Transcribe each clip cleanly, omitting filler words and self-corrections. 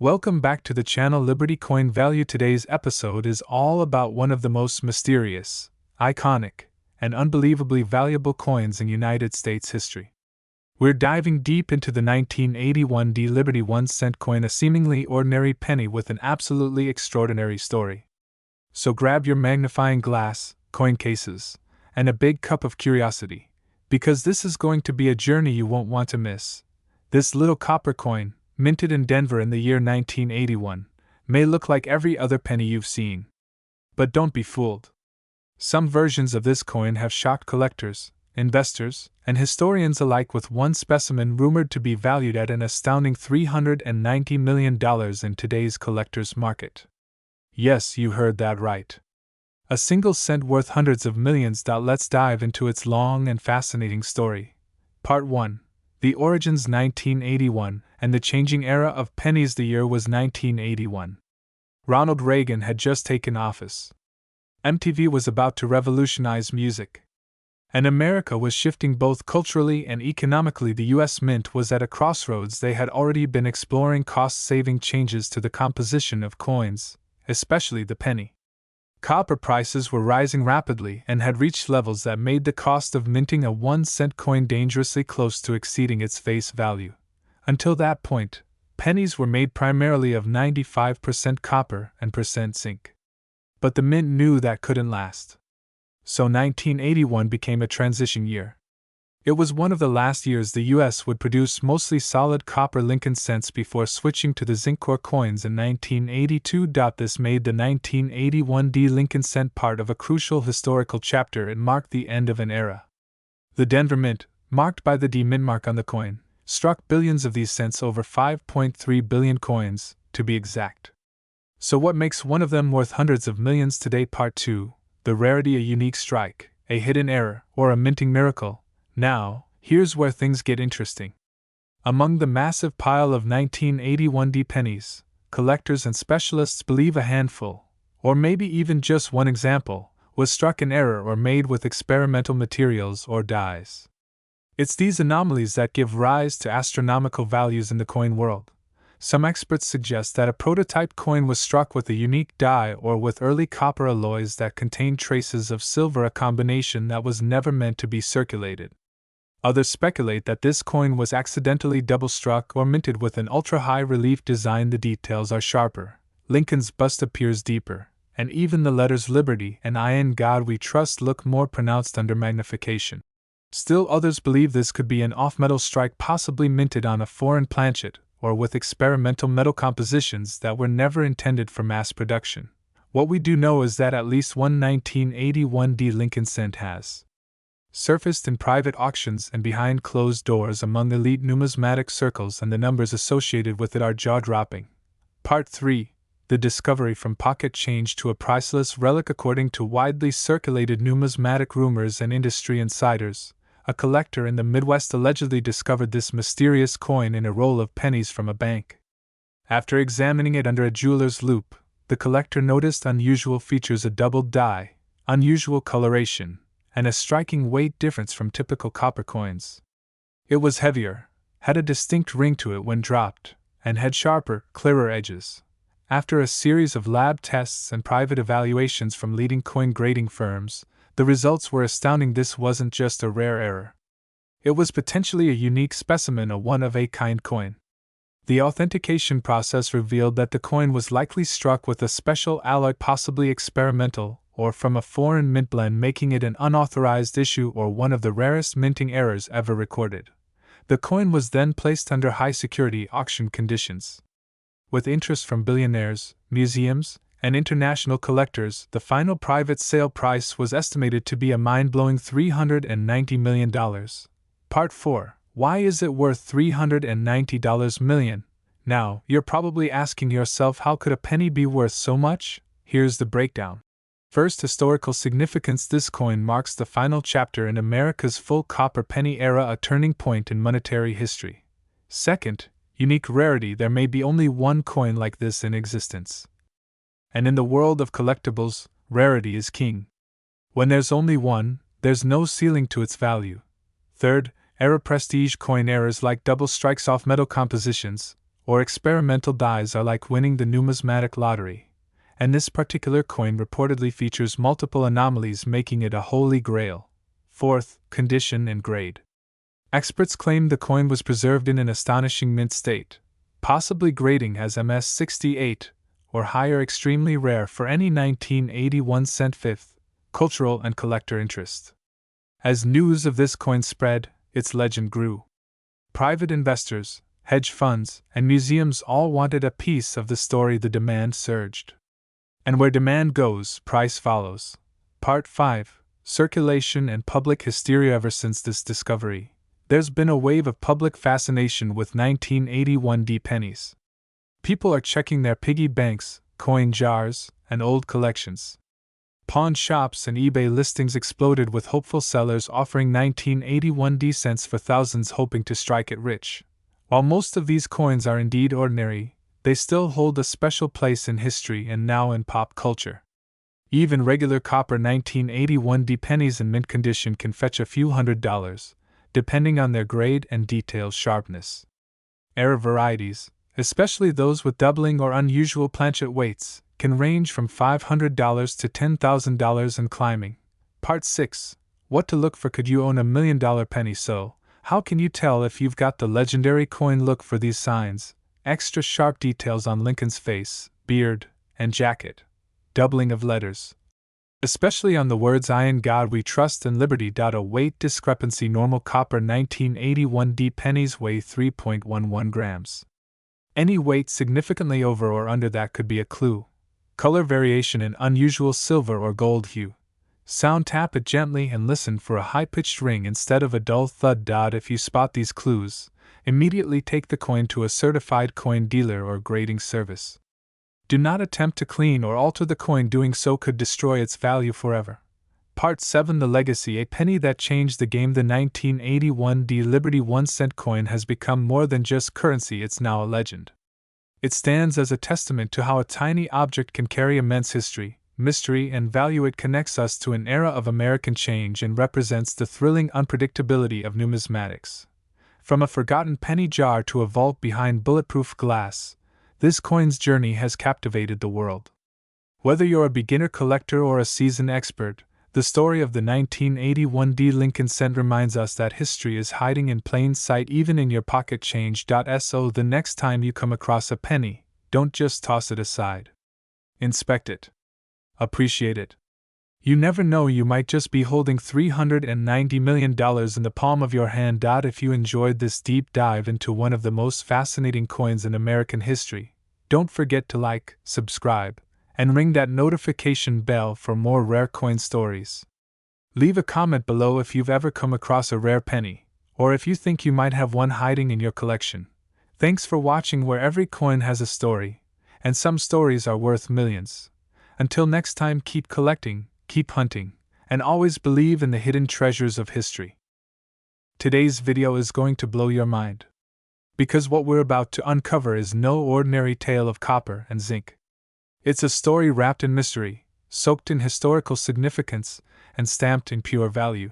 Welcome back to the channel Liberty Coin Value. Today's episode is all about one of the most mysterious, iconic, and unbelievably valuable coins in United States history. We're diving deep into the 1981 Liberty 1-cent coin, a seemingly ordinary penny with an absolutely extraordinary story. So grab your magnifying glass, coin cases, and a big cup of curiosity, because this is going to be a journey you won't want to miss. This little copper coin, minted in Denver in the year 1981, may look like every other penny you've seen. But don't be fooled. Some versions of this coin have shocked collectors, investors, and historians alike, with one specimen rumored to be valued at an astounding $390 million in today's collector's market. Yes, you heard that right. A single cent worth hundreds of millions. Let's dive into its long and fascinating story. Part 1. The origins. 1981, and the changing era of pennies. The year was 1981. Ronald Reagan had just taken office. MTV was about to revolutionize music. And America was shifting both culturally and economically. The US Mint was at a crossroads. They had already been exploring cost-saving changes to the composition of coins, especially the penny. Copper prices were rising rapidly and had reached levels that made the cost of minting a 1-cent coin dangerously close to exceeding its face value. Until that point, pennies were made primarily of 95% copper and % zinc. But the mint knew that couldn't last. So 1981 became a transition year. It was one of the last years the US would produce mostly solid copper Lincoln cents before switching to the zinc core coins in 1982. This made the 1981 Lincoln cent part of a crucial historical chapter. It marked the end of an era. The Denver Mint, marked by the D mint mark on the coin, struck billions of these cents, over 5.3 billion coins, to be exact. So what makes one of them worth hundreds of millions today? Part 2. The rarity, a unique strike, a hidden error, or a minting miracle. Now, here's where things get interesting. Among the massive pile of 1981 pennies, collectors and specialists believe a handful, or maybe even just one example, was struck in error or made with experimental materials or dyes. It's these anomalies that give rise to astronomical values in the coin world. Some experts suggest that a prototype coin was struck with a unique dye or with early copper alloys that contained traces of silver, a combination that was never meant to be circulated. Others speculate that this coin was accidentally double-struck or minted with an ultra-high relief design. The details are sharper, Lincoln's bust appears deeper, and even the letters Liberty and I in God We Trust look more pronounced under magnification. Still others believe this could be an off-metal strike, possibly minted on a foreign planchet, or with experimental metal compositions that were never intended for mass production. What we do know is that at least one 1981 Lincoln cent has surfaced in private auctions and behind closed doors among elite numismatic circles, and the numbers associated with it are jaw-dropping. Part 3. The discovery from pocket change to a priceless relic. According to widely circulated numismatic rumors and industry insiders, a collector in the Midwest allegedly discovered this mysterious coin in a roll of pennies from a bank. After examining it under a jeweler's loupe, the collector noticed unusual features: a doubled die, unusual coloration, and a striking weight difference from typical copper coins. It was heavier, had a distinct ring to it when dropped, and had sharper, clearer edges. After a series of lab tests and private evaluations from leading coin grading firms, the results were astounding. This wasn't just a rare error. It was potentially a unique specimen, a one-of-a-kind coin. The authentication process revealed that the coin was likely struck with a special alloy, possibly experimental, or from a foreign mint blend, making it an unauthorized issue or one of the rarest minting errors ever recorded. The coin was then placed under high-security auction conditions. With interest from billionaires, museums, and international collectors, the final private sale price was estimated to be a mind-blowing $390 million. Part 4. Why is it worth $390 million? Now, you're probably asking yourself, how could a penny be worth so much? Here's the breakdown. First, historical significance. This coin marks the final chapter in America's full copper penny era, a turning point in monetary history. Second, unique rarity. There may be only one coin like this in existence. And in the world of collectibles, rarity is king. When there's only one, there's no ceiling to its value. Third, error. Prestige coin errors like double strikes off metal compositions, or experimental dies are like winning the numismatic lottery, and this particular coin reportedly features multiple anomalies, making it a holy grail. Fourth, condition and grade. Experts claim the coin was preserved in an astonishing mint state, possibly grading as MS68 or higher, extremely rare for any 1981 cent. Fifth, cultural and collector interest. As news of this coin spread, its legend grew. Private investors, hedge funds, and museums all wanted a piece of the story. The demand surged. And where demand goes, price follows. Part 5. Circulation and public hysteria. Ever since this discovery, there's been a wave of public fascination with 1981 D pennies. People are checking their piggy banks, coin jars, and old collections. Pawn shops and eBay listings exploded with hopeful sellers offering 1981 D cents for thousands, hoping to strike it rich. While most of these coins are indeed ordinary, they still hold a special place in history and now in pop culture. Even regular copper 1981 D pennies in mint condition can fetch a few $100s, depending on their grade and detail sharpness. Rare varieties, especially those with doubling or unusual planchet weights, can range from $500 to $10,000 and climbing. Part 6. What to look for. Could you own $1 million penny? So, how can you tell if you've got the legendary coin? Look for these signs: extra sharp details on Lincoln's face, beard, and jacket. Doubling of letters, especially on the words "I in God We Trust" and "Liberty." A weight discrepancy. Normal copper 1981 D pennies weigh 3.11 grams. Any weight significantly over or under that could be a clue. Color variation in unusual silver or gold hue. Sound: tap it gently and listen for a high-pitched ring instead of a dull thud. If you spot these clues, immediately take the coin to a certified coin dealer or grading service. Do not attempt to clean or alter the coin. Doing so could destroy its value forever. Part 7. The legacy. A penny that changed the game. The 1981 D Liberty 1 cent coin has become more than just currency, it's now a legend. It stands as a testament to how a tiny object can carry immense history, mystery, and value. It connects us to an era of American change and represents the thrilling unpredictability of numismatics. From a forgotten penny jar to a vault behind bulletproof glass, this coin's journey has captivated the world. Whether you're a beginner collector or a seasoned expert, the story of the 1981 D Lincoln cent reminds us that history is hiding in plain sight, even in your pocket change. So the next time you come across a penny, don't just toss it aside. Inspect it. Appreciate it. You never know, you might just be holding $390 million in the palm of your hand. If you enjoyed this deep dive into one of the most fascinating coins in American history, don't forget to like, subscribe, and ring that notification bell for more rare coin stories. Leave a comment below if you've ever come across a rare penny, or if you think you might have one hiding in your collection. Thanks for watching, where every coin has a story, and some stories are worth millions. Until next time, keep collecting, keep hunting, and always believe in the hidden treasures of history. Today's video is going to blow your mind, because what we're about to uncover is no ordinary tale of copper and zinc. It's a story wrapped in mystery, soaked in historical significance, and stamped in pure value.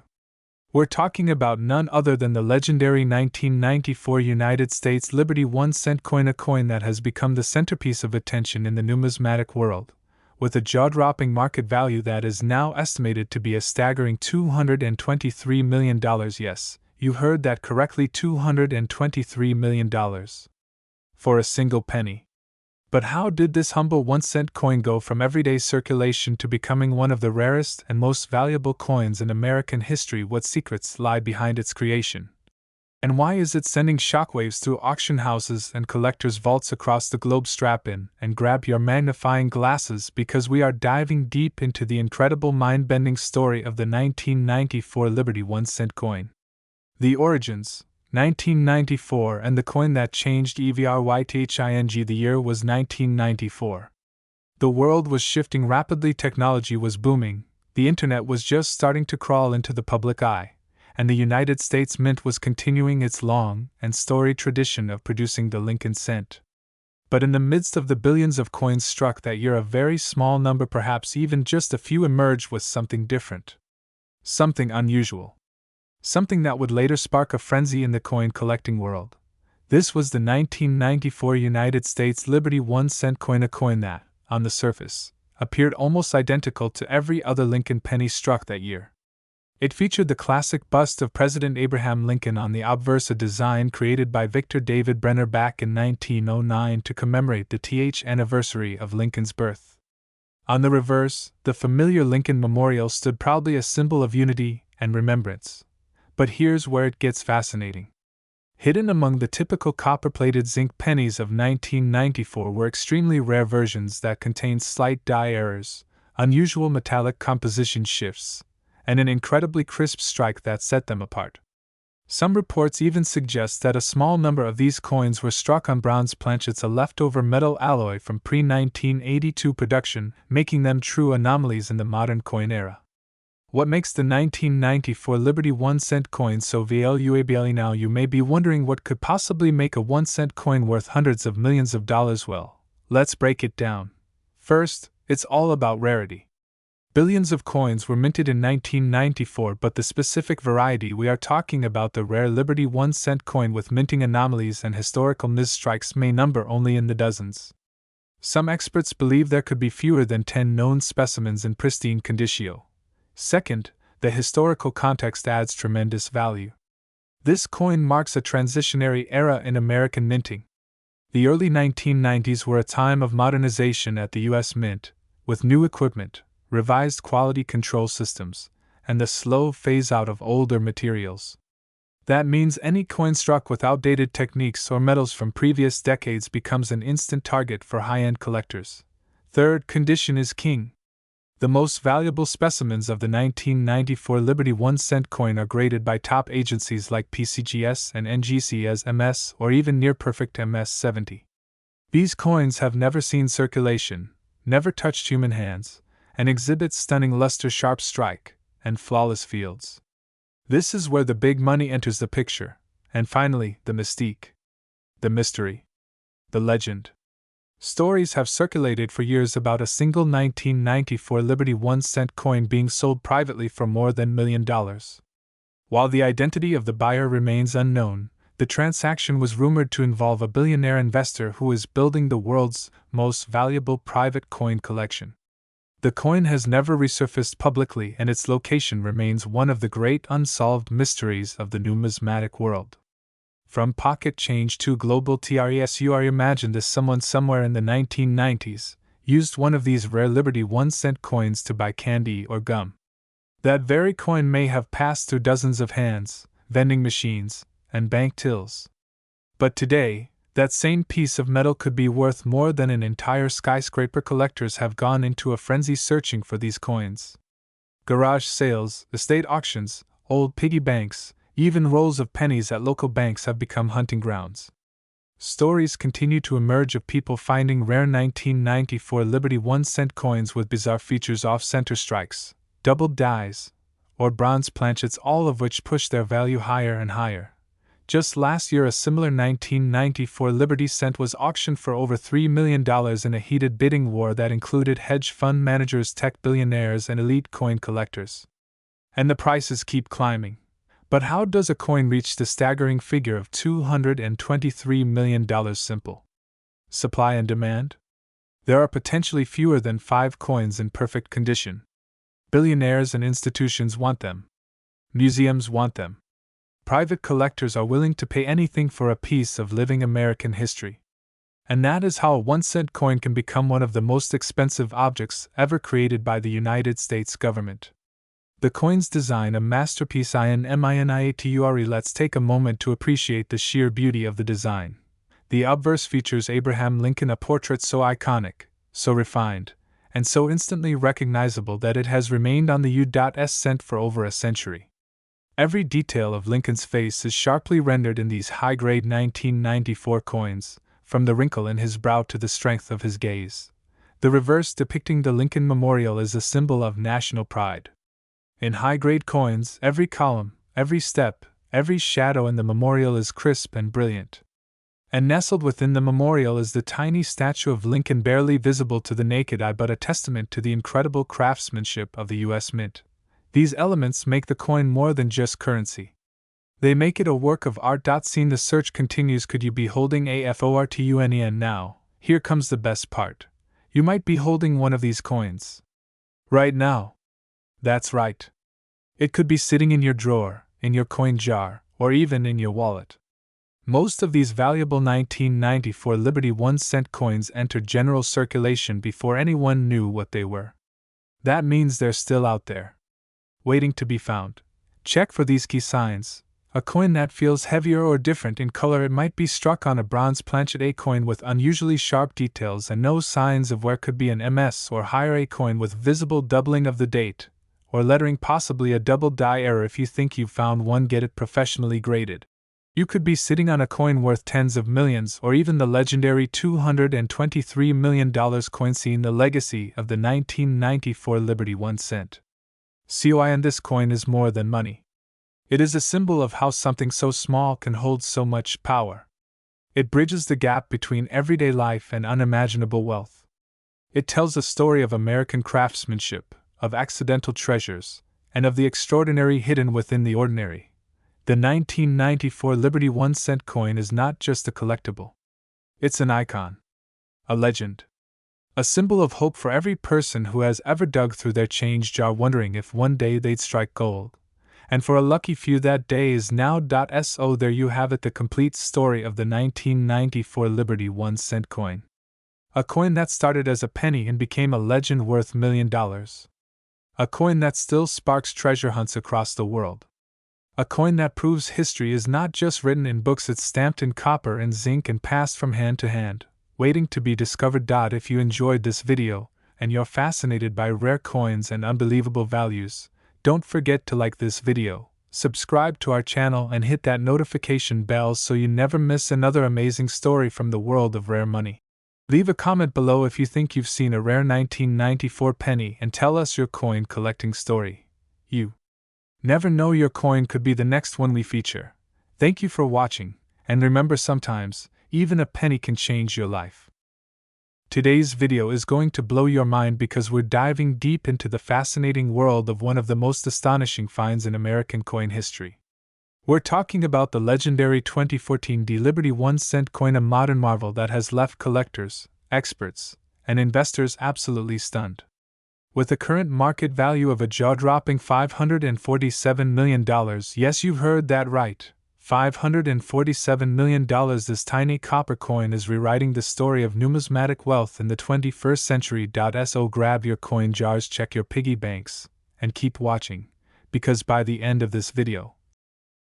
We're talking about none other than the legendary 1994 United States Liberty 1 cent coin, a coin that has become the centerpiece of attention in the numismatic world, with a jaw-dropping market value that is now estimated to be a staggering $223 million. Yes, you heard that correctly, $223 million. For a single penny. But how did this humble 1 cent coin go from everyday circulation to becoming one of the rarest and most valuable coins in American history? What secrets lie behind its creation? And why is it sending shockwaves through auction houses and collectors' vaults across the globe? Strap in and grab your magnifying glasses, because we are diving deep into the incredible, mind-bending story of the 1994 Liberty 1 cent coin. The origins, 1994, and the coin that changed everything. The year was 1994. The world was shifting rapidly, technology was booming, the internet was just starting to crawl into the public eye, and the United States Mint was continuing its long and storied tradition of producing the Lincoln cent. But in the midst of the billions of coins struck that year, a very small number, perhaps even just a few, emerged with something different. Something unusual. Something that would later spark a frenzy in the coin collecting world. This was the 1994 United States Liberty 1-cent coin, a coin that, on the surface, appeared almost identical to every other Lincoln penny struck that year. It featured the classic bust of President Abraham Lincoln on the obverse, a design created by Victor David Brenner back in 1909 to commemorate the 10th anniversary of Lincoln's birth. On the reverse, the familiar Lincoln Memorial stood proudly, a symbol of unity and remembrance. But here's where it gets fascinating. Hidden among the typical copper-plated zinc pennies of 1994 were extremely rare versions that contained slight die errors, unusual metallic composition shifts, and an incredibly crisp strike that set them apart. Some reports even suggest that a small number of these coins were struck on bronze planchets, a leftover metal alloy from pre-1982 production, making them true anomalies in the modern coin era. What makes the 1994 Liberty 1-cent coin so valuable? Now you may be wondering what could possibly make a 1-cent coin worth hundreds of millions of dollars. Well, let's break it down. First, it's all about rarity. Billions of coins were minted in 1994, but the specific variety we are talking about, the rare Liberty 1-cent coin with minting anomalies and historical misstrikes, may number only in the dozens. Some experts believe there could be fewer than 10 known specimens in pristine condition. Second, the historical context adds tremendous value. This coin marks a transitionary era in American minting. The early 1990s were a time of modernization at the U.S. Mint, with new equipment, revised quality control systems, and the slow phase-out of older materials. That means any coin struck with outdated techniques or metals from previous decades becomes an instant target for high-end collectors. Third, condition is king. The most valuable specimens of the 1994 Liberty 1-cent coin are graded by top agencies like PCGS and NGC as MS or even near-perfect MS-70. These coins have never seen circulation, never touched human hands, and exhibit stunning luster, sharp strike, and flawless fields. This is where the big money enters the picture. And finally, the mystique. The mystery. The legend. Stories have circulated for years about a single 1994 Liberty 1-cent coin being sold privately for more than $1 million. While the identity of the buyer remains unknown, the transaction was rumored to involve a billionaire investor who is building the world's most valuable private coin collection. The coin has never resurfaced publicly, and its location remains one of the great unsolved mysteries of the numismatic world. From pocket change to global treasure, imagine this: someone somewhere in the 1990s used one of these rare Liberty 1-cent coins to buy candy or gum. That very coin may have passed through dozens of hands, vending machines, and bank tills. But today, that same piece of metal could be worth more than an entire skyscraper. Collectors have gone into a frenzy searching for these coins. Garage sales, estate auctions, old piggy banks, even rolls of pennies at local banks have become hunting grounds. Stories continue to emerge of people finding rare 1994 Liberty 1-cent coins with bizarre features, off-center strikes, doubled dies, or bronze planchets, all of which push their value higher and higher. Just last year, a similar 1994 Liberty cent was auctioned for over $3 million in a heated bidding war that included hedge fund managers, tech billionaires, and elite coin collectors. And the prices keep climbing. But how does a coin reach the staggering figure of $223 million? Simple. Supply and demand? There are potentially fewer than 5 coins in perfect condition. Billionaires and institutions want them. Museums want them. Private collectors are willing to pay anything for a piece of living American history. And that is how a 1-cent coin can become one of the most expensive objects ever created by the United States government. The coin's design, a masterpiece in miniature. Let's take a moment to appreciate the sheer beauty of the design. The obverse features Abraham Lincoln, a portrait so iconic, so refined, and so instantly recognizable that it has remained on the U.S. cent for over a century. Every detail of Lincoln's face is sharply rendered in these high-grade 1994 coins, from the wrinkle in his brow to the strength of his gaze. The reverse, depicting the Lincoln Memorial, is a symbol of national pride. In high-grade coins, every column, every step, every shadow in the memorial is crisp and brilliant. And nestled within the memorial is the tiny statue of Lincoln, barely visible to the naked eye, but a testament to the incredible craftsmanship of the U.S. Mint. These elements make the coin more than just currency. They make it a work of art. Scene the search continues. Could you be holding a FORTUNEN now? Here comes the best part. You might be holding one of these coins. Right now. That's right. It could be sitting in your drawer, in your coin jar, or even in your wallet. Most of these valuable 1994 Liberty 1-cent coins entered general circulation before anyone knew what they were. That means they're still out there, waiting to be found. Check for these key signs. A coin that feels heavier or different in color. It might be struck on a bronze planchet. A coin with unusually sharp details and no signs of wear. Could be an MS or higher. A coin with visible doubling of the date, or lettering, possibly a double die error. If you think you've found one, get it professionally graded. You could be sitting on a coin worth tens of millions, or even the legendary $223 million coin. Seen the legacy of the 1994 Liberty 1 cent. COI, and this coin is more than money. It is a symbol of how something so small can hold so much power. It bridges the gap between everyday life and unimaginable wealth. It tells a story of American craftsmanship, of accidental treasures, and of the extraordinary hidden within the ordinary. The 1994 Liberty 1 cent coin is not just a collectible. It's an icon. A legend. A symbol of hope for every person who has ever dug through their change jar wondering if one day they'd strike gold. And for a lucky few, that day is now. So there you have it, the complete story of the 1994 Liberty 1 cent coin. A coin that started as a penny and became a legend worth $1 million. A coin that still sparks treasure hunts across the world. A coin that proves history is not just written in books, it's stamped in copper and zinc and passed from hand to hand, waiting to be discovered. If you enjoyed this video, and you're fascinated by rare coins and unbelievable values, don't forget to like this video, subscribe to our channel, and hit that notification bell so you never miss another amazing story from the world of rare money. Leave a comment below if you think you've seen a rare 1994 penny and tell us your coin collecting story. You never know, your coin could be the next one we feature. Thank you for watching, and remember, sometimes, even a penny can change your life. Today's video is going to blow your mind because we're diving deep into the fascinating world of one of the most astonishing finds in American coin history. We're talking about the legendary 2014 Liberty 1 cent coin, a modern marvel that has left collectors, experts, and investors absolutely stunned. With a current market value of a jaw-dropping $547 million, yes, you've heard that right, $547 million, this tiny copper coin is rewriting the story of numismatic wealth in the 21st century. So grab your coin jars, check your piggy banks, and keep watching, because by the end of this video,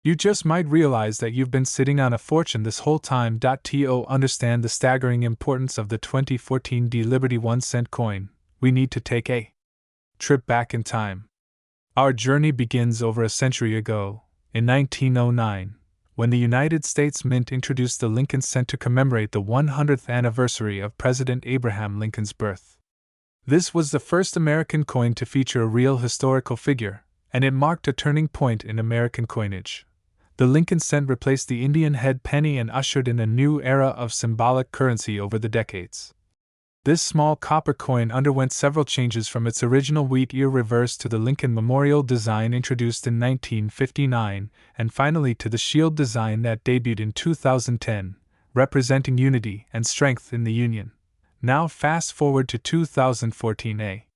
you just might realize that you've been sitting on a fortune this whole time. To understand the staggering importance of the 2014 Liberty 1 cent coin, we need to take a trip back in time. Our journey begins over a century ago, in 1909. When the United States Mint introduced the Lincoln cent to commemorate the 100th anniversary of President Abraham Lincoln's birth. This was the first American coin to feature a real historical figure, and it marked a turning point in American coinage. The Lincoln cent replaced the Indian head penny and ushered in a new era of symbolic currency over the decades. This small copper coin underwent several changes, from its original wheat ear reverse to the Lincoln Memorial design introduced in 1959, and finally to the shield design that debuted in 2010, representing unity and strength in the Union. Now fast forward to 2014, a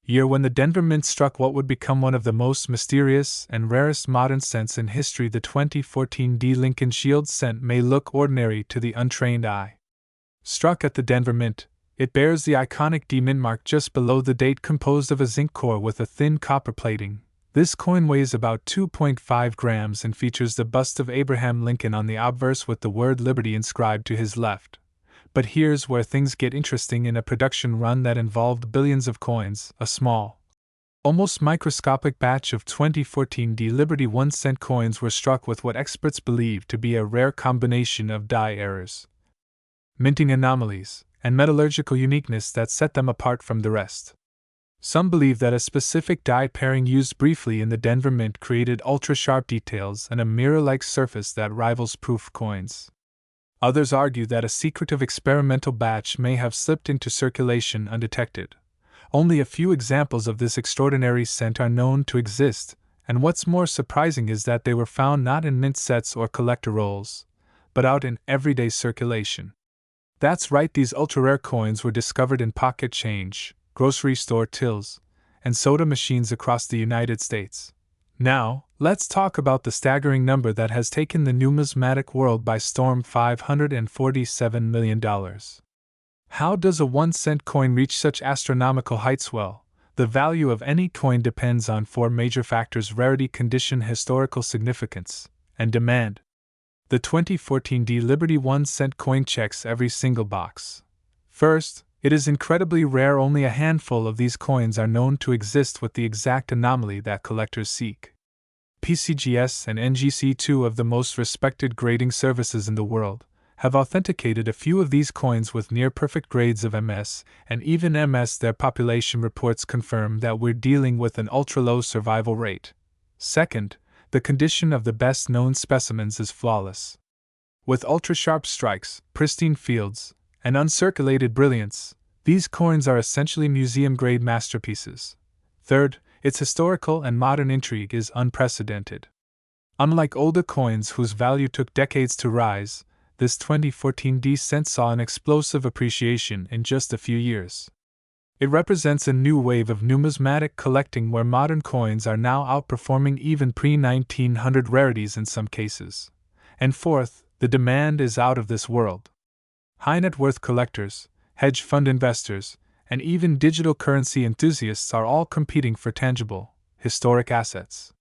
year when the Denver Mint struck what would become one of the most mysterious and rarest modern cents in history. The 2014 Lincoln Shield cent may look ordinary to the untrained eye. Struck at the Denver Mint, it bears the iconic D Mint mark just below the date, composed of a zinc core with a thin copper plating. This coin weighs about 2.5 grams and features the bust of Abraham Lincoln on the obverse with the word Liberty inscribed to his left. But here's where things get interesting. In a production run that involved billions of coins, a small, almost microscopic batch of 2014 Liberty 1 cent coins were struck with what experts believe to be a rare combination of die errors, minting anomalies, and metallurgical uniqueness that set them apart from the rest. Some believe that a specific die pairing used briefly in the Denver Mint created ultra-sharp details and a mirror-like surface that rivals proof coins. Others argue that a secretive experimental batch may have slipped into circulation undetected. Only a few examples of this extraordinary cent are known to exist, and what's more surprising is that they were found not in mint sets or collector rolls, but out in everyday circulation. That's right, these ultra-rare coins were discovered in pocket change, grocery store tills, and soda machines across the United States. Now, let's talk about the staggering number that has taken the numismatic world by storm: $547 million. How does a 1-cent coin reach such astronomical heights? Well, the value of any coin depends on 4 major factors: rarity, condition, historical significance, and demand. The 2014 Liberty 1-cent coin checks every single box. First, it is incredibly rare. Only a handful of these coins are known to exist with the exact anomaly that collectors seek. PCGS and NGC, 2 of the most respected grading services in the world, have authenticated a few of these coins with near-perfect grades of MS, and even MS. Their population reports confirm that we're dealing with an ultra-low survival rate. Second, the condition of the best-known specimens is flawless. With ultra-sharp strikes, pristine fields, and uncirculated brilliance, these coins are essentially museum-grade masterpieces. Third, its historical and modern intrigue is unprecedented. Unlike older coins whose value took decades to rise, this 2014 cent saw an explosive appreciation in just a few years. It represents a new wave of numismatic collecting where modern coins are now outperforming even pre-1900 rarities in some cases. And fourth, the demand is out of this world. High net worth collectors, hedge fund investors, and even digital currency enthusiasts are all competing for tangible, historic assets.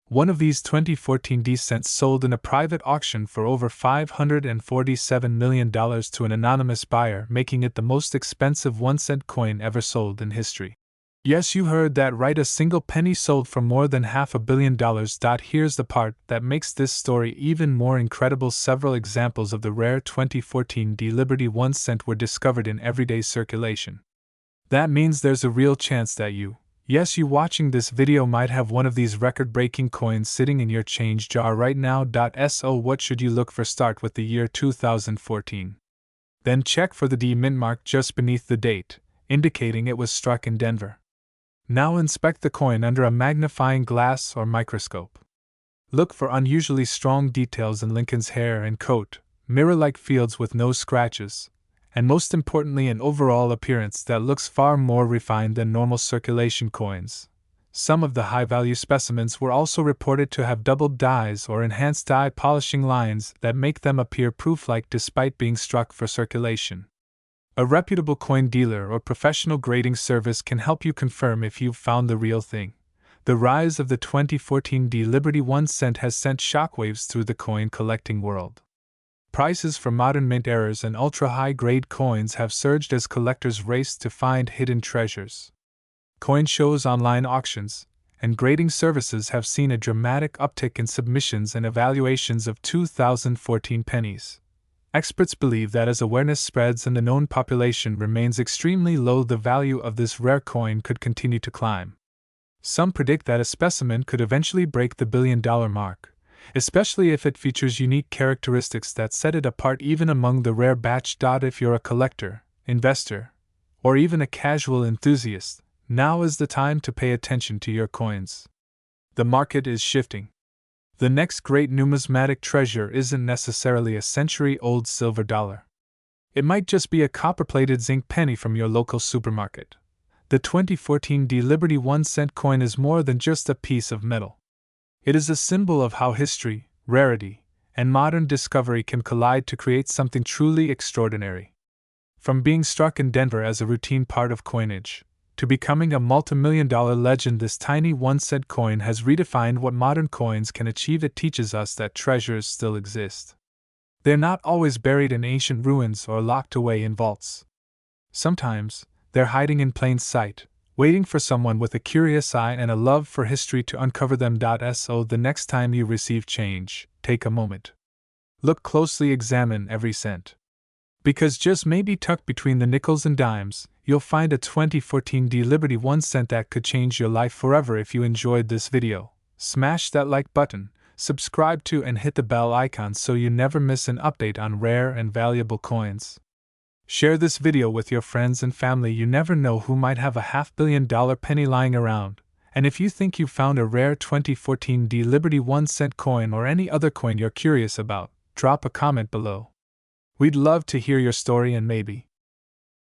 One of these 2014 cents sold in a private auction for over $547 million to an anonymous buyer, making it the most expensive 1-cent coin ever sold in history. Yes, you heard that right, a single penny sold for more than $500 million. Here's the part that makes this story even more incredible. Several examples of the rare 2014 Liberty 1-cent were discovered in everyday circulation. That means there's a real chance that you watching this video might have one of these record-breaking coins sitting in your change jar right now. So what should you look for? Start with the year 2014. Then check for the D mint mark just beneath the date, indicating it was struck in Denver. Now inspect the coin under a magnifying glass or microscope. Look for unusually strong details in Lincoln's hair and coat, mirror-like fields with no scratches, and most importantly an overall appearance that looks far more refined than normal circulation coins. Some of the high-value specimens were also reported to have doubled dyes or enhanced dye polishing lines that make them appear proof-like despite being struck for circulation. A reputable coin dealer or professional grading service can help you confirm if you've found the real thing. The rise of the 2014 Liberty 1-cent has sent shockwaves through the coin collecting world. Prices for modern mint errors and ultra-high-grade coins have surged as collectors race to find hidden treasures. Coin shows, online auctions, and grading services have seen a dramatic uptick in submissions and evaluations of 2014 pennies. Experts believe that as awareness spreads and the known population remains extremely low, the value of this rare coin could continue to climb. Some predict that a specimen could eventually break the billion-dollar mark, especially if it features unique characteristics that set it apart even among the rare batch. If you're a collector, investor, or even a casual enthusiast, now is the time to pay attention to your coins. The market is shifting. The next great numismatic treasure isn't necessarily a century-old silver dollar. It might just be a copper-plated zinc penny from your local supermarket. The 2014 Liberty 1-cent coin is more than just a piece of metal. It is a symbol of how history, rarity, and modern discovery can collide to create something truly extraordinary. From being struck in Denver as a routine part of coinage, to becoming a multi-million-dollar legend, this tiny 1-cent coin has redefined what modern coins can achieve. It teaches us that treasures still exist. They're not always buried in ancient ruins or locked away in vaults. Sometimes, they're hiding in plain sight, waiting for someone with a curious eye and a love for history to uncover them. So the next time you receive change, take a moment. Look closely, examine every cent. Because just maybe tucked between the nickels and dimes, you'll find a 2014 Liberty 1-cent that could change your life forever. If you enjoyed this video, smash that like button, subscribe to and hit the bell icon so you never miss an update on rare and valuable coins. Share this video with your friends and family. You never know who might have a $500 million penny lying around. And if you think you found a rare 2014 D Liberty 1-cent coin or any other coin you're curious about, drop a comment below. We'd love to hear your story and maybe